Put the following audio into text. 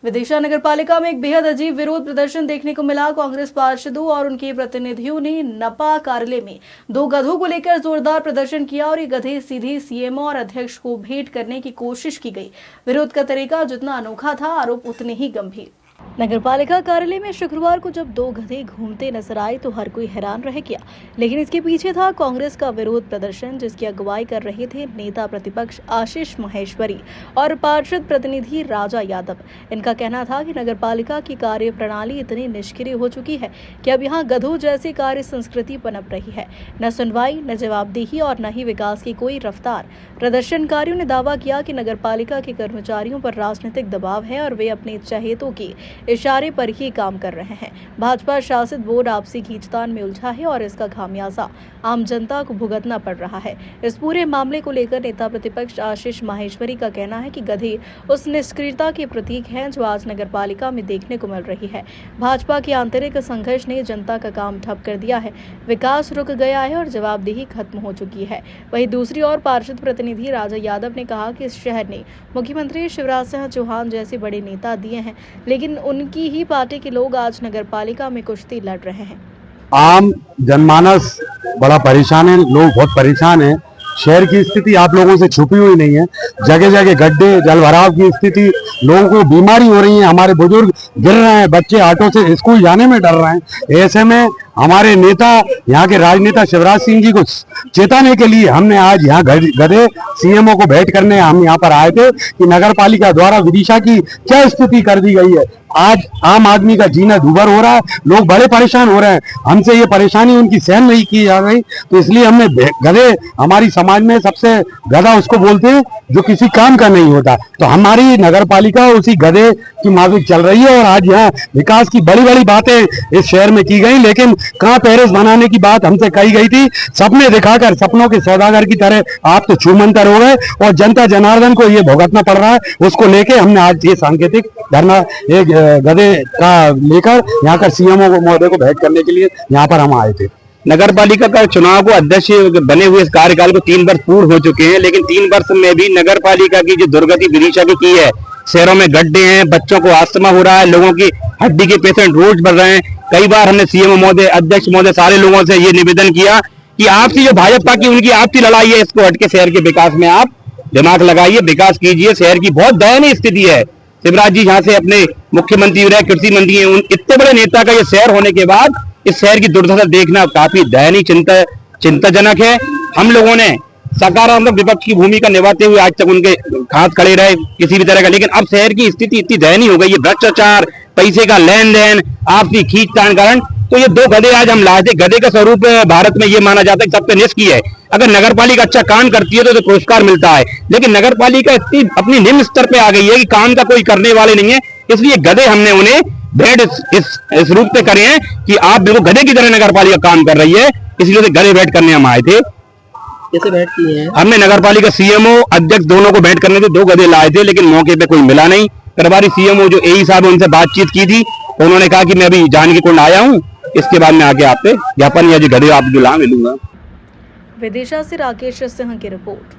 विदिशा नगर पालिका में एक बेहद अजीब विरोध प्रदर्शन देखने को मिला। कांग्रेस पार्षदों और उनके प्रतिनिधियों ने नपा कार्यालय में 2 गधों को लेकर जोरदार प्रदर्शन किया और ये गधे सीधे सीएमओ और अध्यक्ष को भेंट करने की कोशिश की गई। विरोध का तरीका जितना अनोखा था, आरोप उतने ही गंभीर। नगर पालिका कार्यालय में शुक्रवार को जब 2 गधे घूमते नजर आए तो हर कोई हैरान रह गया, लेकिन इसके पीछे था कांग्रेस का विरोध प्रदर्शन, जिसकी अगुवाई कर रहे थे नेता प्रतिपक्ष आशीष माहेश्वरी और पार्षद प्रतिनिधि राजा यादव। इनका कहना था कि नगर पालिका की कार्य प्रणाली इतनी निष्क्रिय हो चुकी है कि अब यहाँ गधों जैसी कार्य संस्कृति पनप रही है। न सुनवाई, न जवाबदेही और न ही विकास की कोई रफ्तार। प्रदर्शनकारियों ने दावा किया कि नगर पालिका के कर्मचारियों पर राजनीतिक दबाव है और वे अपने चहेतों की इशारे पर ही काम कर रहे हैं। भाजपा शासित बोर्ड आपसी खींचतान में उलझा है और इसका खामियाजा आम जनता को भुगतना पड़ रहा है। इस पूरे मामले को लेकर नेता प्रतिपक्ष आशीष माहेश्वरी का कहना है कि गधे उस निष्क्रियता के प्रतीक हैं जो आज नगर पालिका में देखने को मिल रही है। भाजपा के आंतरिक संघर्ष ने जनता का काम ठप कर दिया है, विकास रुक गया है और जवाबदेही खत्म हो चुकी है। वहीं दूसरी ओर पार्षद प्रतिनिधि राजा यादव ने कहा कि इस शहर ने मुख्यमंत्री शिवराज सिंह चौहान जैसे बड़े नेता दिए हैं, लेकिन उनकी ही पार्टी के लोग आज नगर पालिका में कुश्ती लड़ रहे हैं। आम जनमानस बड़ा परेशान है, लोग बहुत परेशान हैं। शहर की स्थिति आप लोगों से छुपी हुई नहीं है। जगह जगह गड्ढे, जलभराव की स्थिति, लोगों को बीमारी हो रही है, हमारे बुजुर्ग गिर रहे हैं, बच्चे ऑटो से स्कूल जाने में डर रहे हैं। ऐसे में हमारे नेता, यहाँ के राजनेता शिवराज सिंह जी को चेताने के लिए हमने आज यहाँ गधे सीएमओ को भेंट करने हम यहाँ पर आए थे कि नगर पालिका द्वारा विदिशा की क्या स्थिति कर दी गई है। आज आम आदमी का जीना दूभर हो रहा है, लोग बड़े परेशान हो रहे हैं। हमसे ये परेशानी उनकी सहन नहीं की जा रही, तो इसलिए हमने गधे, हमारी समाज में सबसे गधा उसको बोलते हैं जो किसी काम का नहीं होता, तो हमारी नगर पालिका उसी गधे की माफिक चल रही है। और आज यहाँ विकास की बड़ी बड़ी बातें इस शहर में की गई, लेकिन कहाँ पैरिस बनाने की बात हमसे कही गई थी। सपने दिखाकर सपनों के सौदागर की तरह आप तो छूमंतर हो गए और जनता जनार्दन को ये भुगतना पड़ रहा है। उसको लेके हमने आज ये सांकेतिक धरना एक गधे का लेकर यहाँ कर सीएमओ महोदय को भेंट करने के लिए यहाँ पर हम आए थे। नगर पालिका का चुनाव को अध्यक्ष बने हुए इस कार्यकाल को 3 वर्ष पूर्ण हो चुके हैं, लेकिन 3 वर्ष में भी नगर पालिका की जो दुर्गति विदिशा की है, शहरों में गड्ढे हैं, बच्चों को अस्थमा हो रहा है, लोगों की हड्डी के पेशेंट रोज बढ़ रहे हैं। कई बार हमने सीएम महोदय, अध्यक्ष महोदय, सारे लोगों से ये निवेदन किया कि आपसी जो भाजपा की उनकी आपसी लड़ाई है, इसको हटके शहर के विकास में आप दिमाग लगाइए, विकास कीजिए। शहर की बहुत दयनीय स्थिति है। शिवराज जी यहाँ से अपने मुख्यमंत्री रहे, कृषि मंत्री है, उन इतने बड़े नेता का ये शहर होने के बाद इस शहर की दुर्दशा देखना काफी दयनीय चिंताजनक है। हम लोगों ने सकारात्मक विपक्ष की भूमिका निभाते हुए आज तक उनके हाथ खड़े रहे किसी भी तरह का, लेकिन अब शहर की स्थिति इतनी दयनीय हो गई है, भ्रष्टाचार, पैसे का लेन देन, आपसी खींचतान कारण। तो ये 2 गधे आज हम लाए थे। गधे का स्वरूप भारत में ये माना जाता है कि सबसे निष्क्रिय की है। अगर नगर पालिका अच्छा काम करती है तो पुरस्कार मिलता है, लेकिन नगर पालिका इतनी अपनी निम्न स्तर पे आ गई है कि काम का कोई करने वाले नहीं है। इसलिए गधे हमने उन्हें भेंट इस रूप से करे हैं कि आप बिल्कुल गधे की तरह नगर पालिका काम कर रही है, इसलिए गधे भेंट करने हम आए थे। कैसे भेंट की है? हमने नगर पालिका सीएमओ, अध्यक्ष दोनों को भेंट करने थे। 2 गधे लाए थे, लेकिन मौके पे कोई मिला नहीं। प्रभारी सीएमओ जो एई साहब, उनसे बातचीत की थी, उन्होंने कहा कि मैं अभी जानकी कुंड आया हूँ, इसके बाद मैं आके आपसे ज्ञापन या जो गधे आप जो ला मिलूंगा। विदिशा से राकेश सिंह की रिपोर्ट।